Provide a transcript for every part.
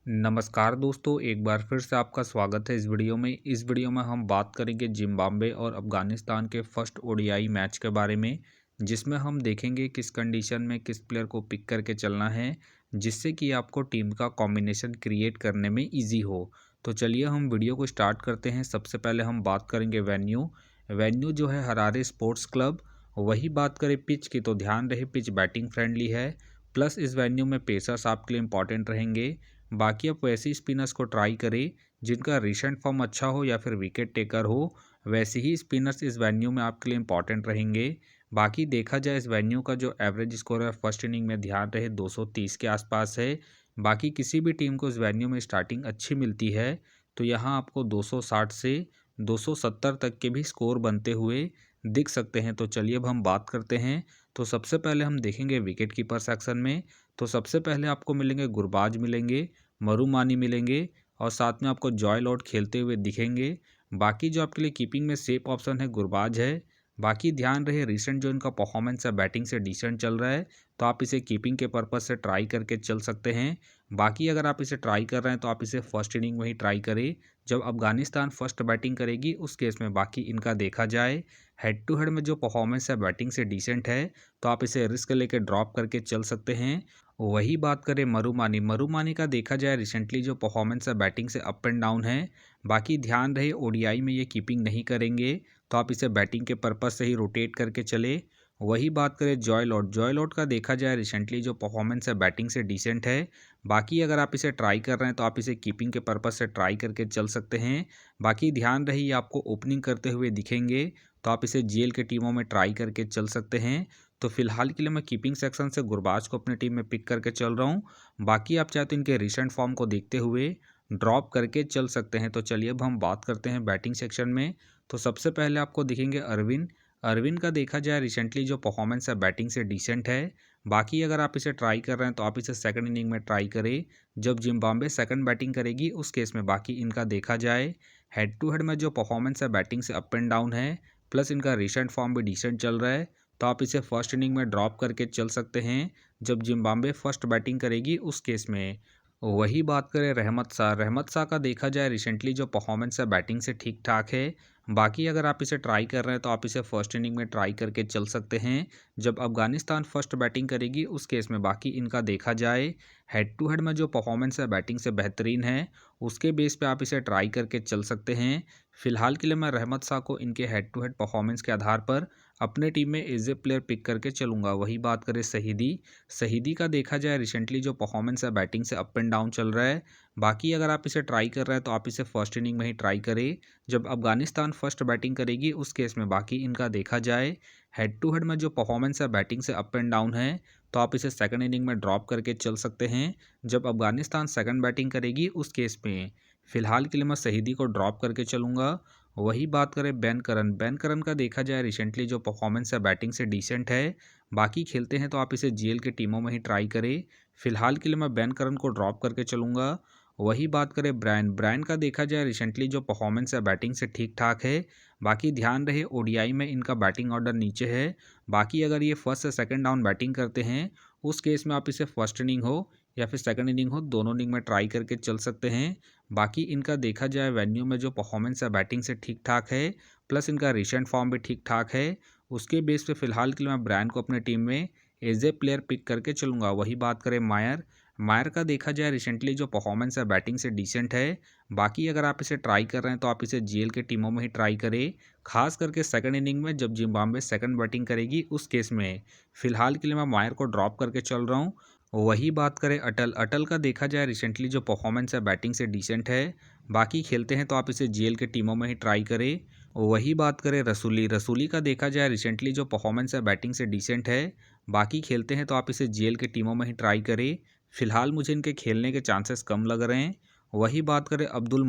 नमस्कार दोस्तों, एक बार फिर से आपका स्वागत है इस वीडियो में हम बात करेंगे जिम्बाब्वे और अफ़गानिस्तान के फर्स्ट ओडीआई मैच के बारे में, जिसमें हम देखेंगे किस कंडीशन में किस प्लेयर को पिक करके चलना है, जिससे कि आपको टीम का कॉम्बिनेशन क्रिएट करने में ईजी हो। तो चलिए हम वीडियो को स्टार्ट करते हैं। सबसे पहले हम बात करेंगे वेन्यू। वेन्यू जो है हरारे स्पोर्ट्स क्लब। वही बात करें पिच की, तो ध्यान रहे पिच बैटिंग फ्रेंडली है, प्लस इस वेन्यू में पेसर्स आपके लिए इंपॉर्टेंट रहेंगे। बाकी आप वैसे स्पिनर्स को ट्राई करें जिनका रिसेंट फॉर्म अच्छा हो या फिर विकेट टेकर हो। वैसे ही स्पिनर्स इस वेन्यू में आपके लिए इंपॉर्टेंट रहेंगे। बाकी देखा जाए इस वेन्यू का जो एवरेज स्कोर है फर्स्ट इनिंग में ध्यान रहे 230 के आसपास है। बाकी किसी भी टीम को इस वेन्यू में स्टार्टिंग अच्छी मिलती है तो यहाँ आपको 260 से 270 तक के भी स्कोर बनते हुए दिख सकते हैं। तो चलिए अब हम बात करते हैं। तो सबसे पहले हम देखेंगे विकेट कीपर सेक्शन में। तो सबसे पहले आपको मिलेंगे गुरबाज मिलेंगे, मरूमानी मिलेंगे और साथ में आपको जॉय लॉर्ड खेलते हुए दिखेंगे। बाकी जो आपके लिए कीपिंग में सेफ ऑप्शन है गुरबाज है। बाकी ध्यान रहे रिसेंट जो इनका परफॉर्मेंस है बैटिंग से डिसेंट चल रहा है, तो आप इसे कीपिंग के पर्पज़ से ट्राई करके चल सकते हैं। बाकी अगर आप इसे ट्राई कर रहे हैं तो आप इसे फर्स्ट इनिंग में ही ट्राई करें जब अफगानिस्तान फर्स्ट बैटिंग करेगी, उस केस में बाकी इनका देखा जाए। हेड टू हेड में जो परफॉर्मेंस है बैटिंग से डिसेंट है, तो आप इसे रिस्क लेके ड्रॉप करके चल सकते हैं। वही बात करें मरूमानी का देखा जाए रिसेंटली जो परफॉर्मेंस है बैटिंग से अप एंड डाउन है। बाकी ध्यान रहे ओडीआई में ये कीपिंग नहीं करेंगे, तो आप इसे बैटिंग के पर्पज़ से ही रोटेट करके चले। वही बात करें जॉय लॉर्ड का देखा जाए रिसेंटली जो परफॉर्मेंस है बैटिंग से डिसेंट है। बाकी अगर आप इसे ट्राई कर रहे हैं तो आप इसे कीपिंग के पर्पज़ से ट्राई करके चल सकते हैं। बाकी ध्यान रहे ये आपको ओपनिंग करते हुए दिखेंगे, तो आप इसे जीएल के टीमों में ट्राई करके चल सकते हैं। तो फिलहाल के लिए मैं कीपिंग सेक्शन से गुरबाज को अपनी टीम में पिक करके चल रहा हूँ। बाकी आप चाहे तो इनके रिसेंट फॉर्म को देखते हुए ड्रॉप करके चल सकते हैं। तो चलिए अब हम बात करते हैं बैटिंग सेक्शन में। तो सबसे पहले आपको दिखेंगे अरविंद। अरविंद का देखा जाए रिसेंटली जो परफॉर्मेंस है बैटिंग से डिसेंट है। बाकी अगर आप इसे ट्राई कर रहे हैं तो आप इसे सेकंड इनिंग में ट्राई करें जब जिम्बाब्वे सेकंड बैटिंग करेगी, उस केस में बाकी इनका देखा जाए। हेड टू हेड में जो परफॉर्मेंस है बैटिंग से अप एंड डाउन है, प्लस इनका रिसेंट फॉर्म भी डिसेंट चल रहा है, तो आप इसे फर्स्ट इनिंग में ड्रॉप करके चल सकते हैं जब जिम्बाब्वे फर्स्ट बैटिंग करेगी, उस केस में। वही बात करें रहमत शाह का देखा जाए रिसेंटली जो परफॉर्मेंस है बैटिंग से ठीक ठाक है। बाकी अगर आप इसे ट्राई कर रहे हैं तो आप इसे फर्स्ट इनिंग में ट्राई करके चल सकते हैं जब अफगानिस्तान फर्स्ट बैटिंग करेगी, उस केस में बाकी इनका देखा जाए। हेड टू हेड में जो परफॉर्मेंस है बैटिंग से बेहतरीन है, उसके बेस पे आप इसे ट्राई करके चल सकते हैं। फिलहाल के लिए मैं रहमत शाह को इनके हेड टू हेड परफॉर्मेंस के आधार पर अपने टीम में एज ए प्लेयर पिक करके चलूंगा। वही बात करें शहीदी का देखा जाए रिसेंटली जो परफॉर्मेंस है बैटिंग से अप एंड डाउन चल रहा है। बाकी अगर आप इसे ट्राई कर रहे हैं तो आप इसे फर्स्ट इनिंग में ही ट्राई करें जब अफगानिस्तान फर्स्ट बैटिंग करेगी, उस केस में बाकी इनका देखा जाए। हेड टू हेड में जो परफॉर्मेंस है बैटिंग से अप एंड डाउन है, तो आप इसे सेकंड इनिंग में ड्रॉप करके चल सकते हैं जब अफगानिस्तान सेकंड बैटिंग करेगी, उस केस में। फिलहाल के लिए मैं शहीदी को ड्रॉप करके चलूंगा। वही बात करें बैन करन का देखा जाए रिसेंटली जो परफॉर्मेंस है बैटिंग से डिसेंट है। बाकी खेलते हैं तो आप इसे जीएल के टीमों में ही ट्राई करें। फिलहाल के लिए मैं बैन करन को ड्रॉप करके चलूंगा। वही बात करें ब्रायन का देखा जाए रिसेंटली जो परफॉर्मेंस है बैटिंग से ठीक ठाक है। बाकी ध्यान रहे ओडीआई में इनका बैटिंग ऑर्डर नीचे है। बाकी अगर ये फर्स्ट से सेकंड डाउन बैटिंग करते हैं, उस केस में आप इसे फर्स्ट इनिंग हो या फिर सेकंड इनिंग हो, दोनों इनिंग में ट्राई करके चल सकते हैं। बाकी इनका देखा जाए वेन्यू में जो परफॉर्मेंस है बैटिंग से ठीक ठाक है, प्लस इनका रिसेंट फॉर्म भी ठीक ठाक है। उसके बेस पे फिलहाल के लिए मैं ब्रायन को अपने टीम में एज ए प्लेयर पिक करके चलूँगा। वही बात करें मायर का देखा जाए रिसेंटली जो परफॉर्मेंस है बैटिंग से डिसेंट है। बाकी अगर आप इसे ट्राई कर रहे हैं तो आप इसे जीएल के टीमों में ही ट्राई करें, खास करके सेकंड इनिंग में जब जिम्बाब्वे सेकंड बैटिंग करेगी, उस केस में। फिलहाल के लिए मैं मायर को ड्रॉप करके चल रहा हूँ। वही बात करें अटल का देखा जाए रिसेंटली जो परफॉर्मेंस है बैटिंग से डिसेंट है। बाकी खेलते हैं तो आप इसे जीएल के टीमों में ही ट्राई करें। वही बात करें रसूली का देखा जाए रिसेंटली जो परफॉर्मेंस है बैटिंग से डिसेंट है। बाकी खेलते हैं तो आप इसे जीएल के टीमों में ही ट्राई करें। फिलहाल मुझे इनके खेलने के चांसेस कम लग रहे हैं। वही बात करें अब्दुल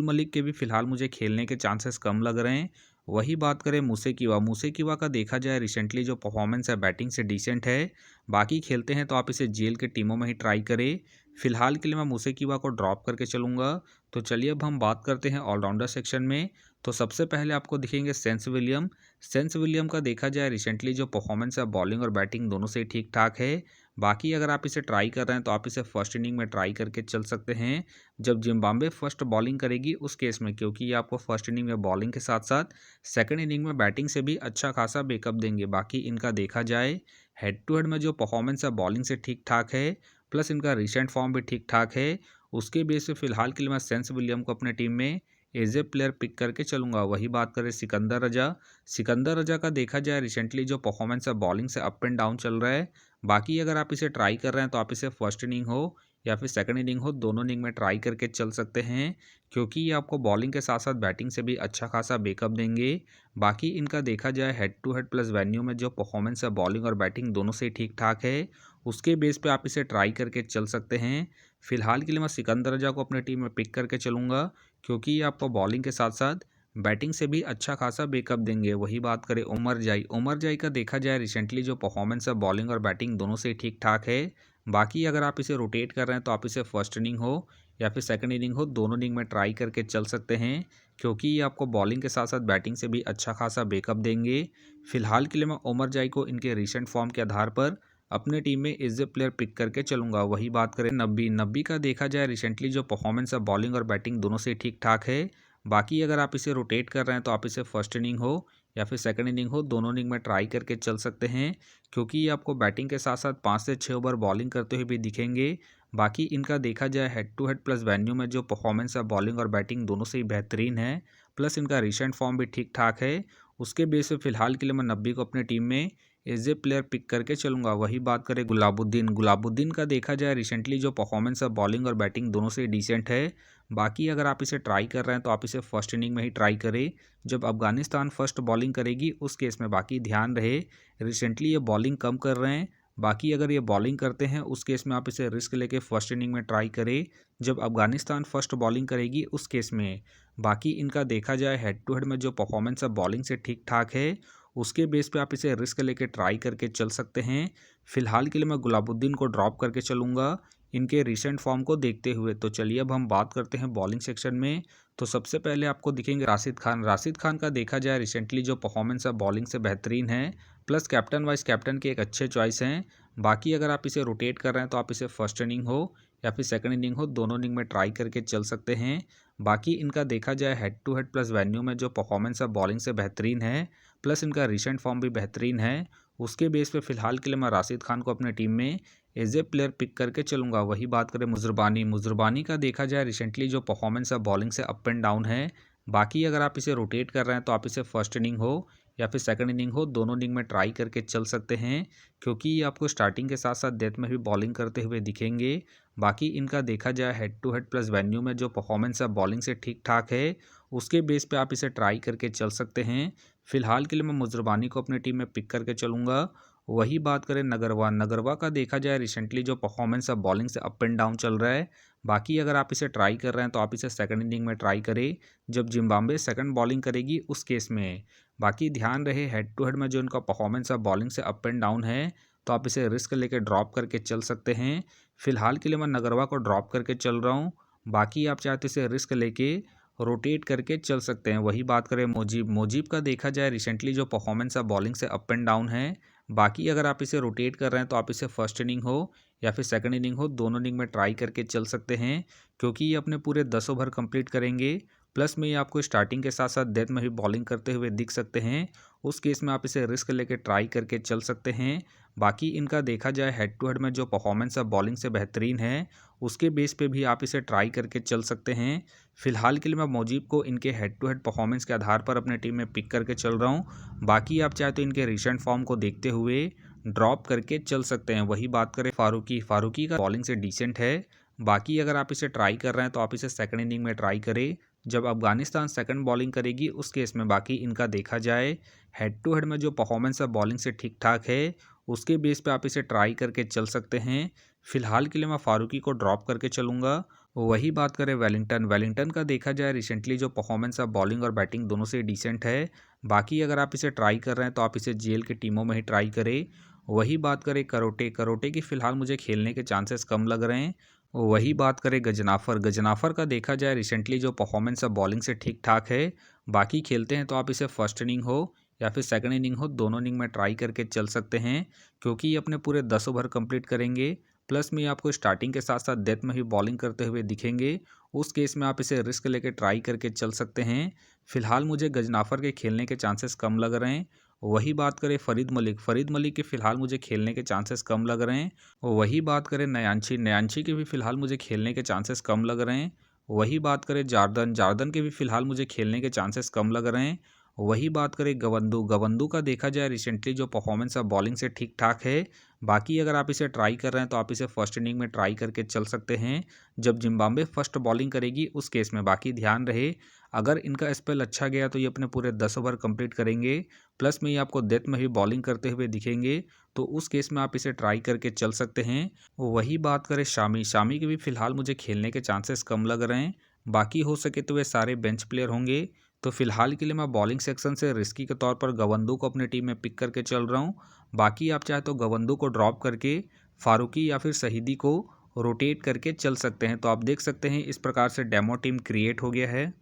मलिक के भी फिलहाल मुझे खेलने के चांसेस कम लग रहे हैं। वही बात करें मूसे कीवा का देखा जाए रिसेंटली जो परफॉर्मेंस है बैटिंग से डिसेंट है। बाकी खेलते हैं तो आप इसे जीएल के टीमों में ही ट्राई करें। फिलहाल के लिए मैं मूसे कीवा को ड्रॉप करके चलूँगा। तो चलिए अब हम बात करते हैं ऑलराउंडर सेक्शन में। तो सबसे पहले आपको दिखेंगे सेंस विलियम का देखा जाए रिसेंटली जो परफॉर्मेंस है बॉलिंग और बैटिंग दोनों से ठीक ठाक है। बाकी अगर आप इसे ट्राई कर रहे हैं तो आप इसे फर्स्ट इनिंग में ट्राई करके चल सकते हैं जब जिम्बाब्वे फर्स्ट बॉलिंग करेगी उस केस में, क्योंकि ये आपको फर्स्ट इनिंग में बॉलिंग के साथ साथ सेकंड इनिंग में बैटिंग से भी अच्छा खासा बैकअप देंगे। बाकी इनका देखा जाए हेड टू हेड में जो परफॉर्मेंस है बॉलिंग से ठीक ठाक है, प्लस इनका रिसेंट फॉर्म भी ठीक ठाक है। उसके बेस पे फिलहाल के लिए मैं सेंस विलियम को अपने टीम में एज ए प्लेयर पिक करके चलूंगा। वही बात करें सिकंदर रजा, सिकंदर रजा का देखा जाए रिसेंटली जो परफॉर्मेंस है बॉलिंग से अप एंड डाउन चल रहा है। बाकी अगर आप इसे ट्राई कर रहे हैं तो आप इसे फर्स्ट इनिंग हो या फिर सेकंड इनिंग हो, दोनों इनिंग में ट्राई करके चल सकते हैं, क्योंकि ये आपको बॉलिंग के साथ साथ बैटिंग से भी अच्छा खासा बैकअप देंगे। बाकी इनका देखा जाए head to head plus venue में जो परफॉर्मेंस है बॉलिंग और बैटिंग दोनों से ठीक ठाक है, उसके बेस पे आप इसे ट्राई करके चल सकते हैं। फिलहाल के लिए मैं सिकंदर रजा को अपने टीम में पिक करके चलूँगा, क्योंकि ये आपको बॉलिंग के साथ साथ बैटिंग से भी अच्छा खासा बैकअप देंगे। वही बात करें उमर जाई, उमर जाई का देखा जाए रिसेंटली जो परफॉर्मेंस है बॉलिंग और बैटिंग दोनों से ठीक ठाक है। बाकी अगर आप इसे रोटेट कर रहे हैं तो आप इसे फर्स्ट इनिंग हो या फिर सेकंड इनिंग हो, दोनों इनिंग में ट्राई करके चल सकते हैं, क्योंकि ये आपको बॉलिंग के साथ साथ बैटिंग से भी अच्छा खासा बैकअप देंगे। फिलहाल के लिए मैं उमर जाई को इनके रिसेंट फॉर्म के आधार पर अपने टीम में एज ए प्लेयर पिक करके चलूंगा। वही बात करें नब्बी, नब्बी का देखा जाए रिसेंटली जो परफॉर्मेंस है बॉलिंग और बैटिंग दोनों से ठीक ठाक है। बाकी अगर आप इसे रोटेट कर रहे हैं तो आप इसे फर्स्ट इनिंग हो या फिर सेकंड इनिंग हो, दोनों इनिंग में ट्राई करके चल सकते हैं, क्योंकि ये आपको बैटिंग के साथ साथ 5 से 6 ओवर बॉलिंग करते हुए भी दिखेंगे। बाकी इनका देखा जाए head to head plus venue में जो परफॉर्मेंस है बॉलिंग और बैटिंग दोनों से ही बेहतरीन है, प्लस इनका रिसेंट फॉर्म भी ठीक ठाक है। उसके बेस पे फिलहाल के लिए मैं नब्बी को अपनी टीम में एज ए प्लेयर पिक करके चलूंगा। वही बात करें गुलाबुद्दीन, गुलाबुद्दीन का देखा जाए रिसेंटली जो परफॉर्मेंस है बॉलिंग और बैटिंग दोनों से डिसेंट है। बाकी अगर आप इसे ट्राई कर रहे हैं तो आप इसे फर्स्ट इनिंग में ही ट्राई करें जब अफगानिस्तान फर्स्ट बॉलिंग करेगी उस केस में। बाकी ध्यान रहे रिसेंटली ये बॉलिंग कम कर रहे हैं, बाकी अगर ये बॉलिंग करते हैं उस केस में आप इसे रिस्क लेके फर्स्ट इनिंग में ट्राई करें जब अफगानिस्तान फर्स्ट बॉलिंग करेगी उस केस में। बाकी इनका देखा जाए हेड टू हेड में जो परफॉर्मेंस है बॉलिंग से ठीक ठाक है, उसके बेस पे आप इसे रिस्क लेके ट्राई करके चल सकते हैं। फिलहाल के लिए मैं गुलाबुद्दीन को ड्रॉप करके चलूँगा इनके रिसेंट फॉर्म को देखते हुए। तो चलिए अब हम बात करते हैं बॉलिंग सेक्शन में। तो सबसे पहले आपको दिखेंगे राशिद खान। राशिद खान का देखा जाए रिसेंटली जो परफॉर्मेंस है बॉलिंग से बेहतरीन है, प्लस कैप्टन वाइस कैप्टन के एक अच्छे चॉइस हैं। बाकी अगर आप इसे रोटेट कर रहे हैं तो आप इसे फर्स्ट इनिंग हो या फिर सेकंड इनिंग हो, दोनों इनिंग में ट्राई करके चल सकते हैं। बाकी इनका देखा जाए head to head plus venue में जो परफॉर्मेंस है बॉलिंग से बेहतरीन है, प्लस इनका रिसेंट फॉर्म भी बेहतरीन है। उसके बेस पे फिलहाल के लिए मैं राशिद खान को अपने टीम में एज ए प्लेयर पिक करके चलूँगा। वही बात करें मुजरबानी, मुजरबानी का देखा जाए रिसेंटली जो परफॉर्मेंस है बॉलिंग से अप एंड डाउन है। बाकी अगर आप इसे रोटेट कर रहे हैं तो आप इसे फर्स्ट इनिंग हो या फिर सेकंड इनिंग हो, दोनों इनिंग में ट्राई करके चल सकते हैं, क्योंकि ये आपको स्टार्टिंग के साथ साथ डेथ में भी बॉलिंग करते हुए दिखेंगे। बाकी इनका देखा जाए head to head plus venue में जो परफॉर्मेंस है बॉलिंग से ठीक ठाक है, उसके बेस पे आप इसे ट्राई करके चल सकते हैं। फिलहाल के लिए मैं मुजरबानी को अपनी टीम में पिक करके चलूँगा। वही बात करें नगरवा, नगरवा का देखा जाए रिसेंटली जो परफॉर्मेंस है बॉलिंग से अप एंड डाउन चल रहा है। बाकी अगर आप इसे ट्राई कर रहे हैं तो आप इसे सेकंड इनिंग में ट्राई करें जब जिम्बाब्वे सेकंड बॉलिंग करेगी उस केस में। बाकी ध्यान रहे हेड टू हेड में जो इनका परफॉर्मेंस है बॉलिंग से अप एंड डाउन है, तो आप इसे रिस्क लेके ड्रॉप करके चल सकते हैं। फिलहाल के लिए मैं नगरवा को ड्रॉप करके चल रहा हूँ। बाकी आप चाहते इसे रिस्क लेके रोटेट करके चल सकते हैं। वही बात करें मोजीब, मोजीब का देखा जाए रिसेंटली जो परफॉर्मेंस है बॉलिंग से अप एंड डाउन है। बाकी अगर आप इसे रोटेट कर रहे हैं तो आप इसे फर्स्ट इनिंग हो या फिर सेकंड इनिंग हो, दोनों इनिंग में ट्राई करके चल सकते हैं, क्योंकि ये अपने पूरे 10 ओवर कंप्लीट करेंगे। प्लस में ये आपको स्टार्टिंग के साथ साथ डेथ में भी बॉलिंग करते हुए दिख सकते हैं, उस केस में आप इसे रिस्क लेके ट्राई करके चल सकते हैं। बाकी इनका देखा जाए हेड टू हेड में जो परफॉर्मेंस है बॉलिंग से बेहतरीन है, उसके बेस पे भी आप इसे ट्राई करके चल सकते हैं। फिलहाल के लिए मैं मोजीब को इनके हेड टू हेड परफॉर्मेंस के आधार पर अपने टीम में पिक करके चल रहा हूँ। बाकी आप चाहे तो इनके रिसेंट फॉर्म को देखते हुए ड्रॉप करके चल सकते हैं। वही बात करें फारूकी, फारूकी का बॉलिंग से डिसेंट है। बाकी अगर आप इसे ट्राई कर रहे हैं तो आप इसे सेकंड इनिंग में ट्राई करें जब अफगानिस्तान सेकंड बॉलिंग करेगी उस केस में। बाकी इनका देखा जाए हेड टू हेड में जो परफॉर्मेंस है बॉलिंग से ठीक ठाक है, उसके बेस पे आप इसे ट्राई करके चल सकते हैं। फिलहाल के लिए मैं फारूकी को ड्रॉप करके चलूँगा। वही बात करें वेलिंगटन, वेलिंगटन का देखा जाए रिसेंटली जो परफॉर्मेंस है बॉलिंग और बैटिंग दोनों से डिसेंट है। बाकी अगर आप इसे ट्राई कर रहे हैं तो आप इसे जेल की टीमों में ही ट्राई करें। वही बात करें करोटे, करोटे की फ़िलहाल मुझे खेलने के चांसेस कम लग रहे हैं। वही बात करें गजनाफर, गजनाफर का देखा जाए रिसेंटली जो परफॉर्मेंस है बॉलिंग से ठीक ठाक है। बाकी खेलते हैं तो आप इसे फर्स्ट इनिंग हो या फिर सेकंड इनिंग हो, दोनों इनिंग में ट्राई करके चल सकते हैं, क्योंकि ये अपने पूरे 10 ओवर कंप्लीट करेंगे। प्लस में ये आपको स्टार्टिंग के साथ साथ डेथ में भी बॉलिंग करते हुए दिखेंगे। उस केस में आप इसे रिस्क लेके ट्राई करके चल सकते हैं। फिलहाल मुझे गजनाफर के खेलने के चांसेस कम लग रहे हैं। वही बात करें फरीद मलिक के फिलहाल मुझे खेलने के चांसेस कम लग रहे हैं। वही बात करें नयांशी के भी फिलहाल मुझे खेलने के चांसेस कम लग रहे हैं। वही बात करें जार्दन के भी फिलहाल मुझे खेलने के चांसेस कम लग रहे हैं। वही बात करें गवंदू का देखा जाए रिसेंटली जो परफॉर्मेंस है बॉलिंग से ठीक ठाक है। बाकी अगर आप इसे ट्राई कर रहे हैं तो आप इसे फर्स्ट इनिंग में ट्राई करके चल सकते हैं, जब जिम्बाब्वे फर्स्ट बॉलिंग करेगी उस केस में। बाकी ध्यान रहे, अगर इनका स्पेल अच्छा गया तो ये अपने पूरे 10 ओवर कंप्लीट करेंगे। प्लस में ये आपको डेथ में भी बॉलिंग करते हुए दिखेंगे, तो उस केस में आप इसे ट्राई करके चल सकते हैं। वही बात करें शामी के भी फिलहाल मुझे खेलने के चांसेस कम लग रहे हैं। बाकी हो सके तो वे सारे बेंच प्लेयर होंगे। तो फिलहाल के लिए मैं बॉलिंग सेक्शन से रिस्की के तौर पर गवंदू को अपनी टीम में पिक करके चल रहा हूँ। बाकी आप चाहे तो गवंदू को ड्रॉप करके फारूकी या फिर शहीदी को रोटेट करके चल सकते हैं। तो आप देख सकते हैं इस प्रकार से डेमो टीम क्रिएट हो गया है।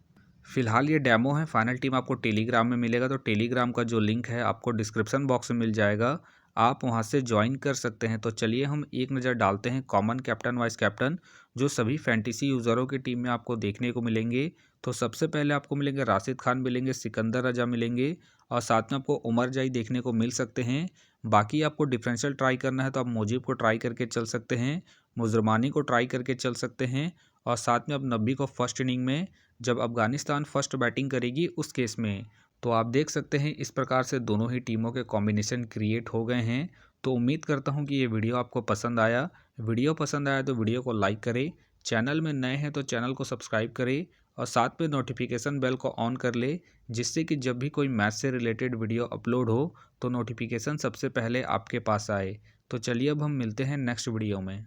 फिलहाल ये डेमो है, फाइनल टीम आपको टेलीग्राम में मिलेगा, तो टेलीग्राम का जो लिंक है आपको डिस्क्रिप्शन बॉक्स में मिल जाएगा, आप वहां से ज्वाइन कर सकते हैं। तो चलिए हम एक नज़र डालते हैं कॉमन कैप्टन वाइस कैप्टन जो सभी फैंटेसी यूज़रों की टीम में आपको देखने को मिलेंगे। तो सबसे पहले आपको मिलेंगे राशिद खान मिलेंगे, सिकंदर रजा मिलेंगे, और साथ में आपको उमर जाई देखने को मिल सकते हैं। बाकी आपको डिफरेंशियल ट्राई करना है तो आप मुजीब को ट्राई करके चल सकते हैं, मुजरमानी को ट्राई करके चल सकते हैं, और साथ में अब नब्बी को फर्स्ट इनिंग में जब अफगानिस्तान फर्स्ट बैटिंग करेगी उस केस में। तो आप देख सकते हैं इस प्रकार से दोनों ही टीमों के कॉम्बिनेशन क्रिएट हो गए हैं। तो उम्मीद करता हूं कि ये वीडियो आपको पसंद आया। वीडियो पसंद आया तो वीडियो को लाइक करें, चैनल में नए हैं तो चैनल को सब्सक्राइब करें, और साथ में नोटिफिकेशन बेल को ऑन कर ले, जिससे कि जब भी कोई मैच से रिलेटेड वीडियो अपलोड हो तो नोटिफिकेशन सबसे पहले आपके पास आए। तो चलिए अब हम मिलते हैं नेक्स्ट वीडियो में।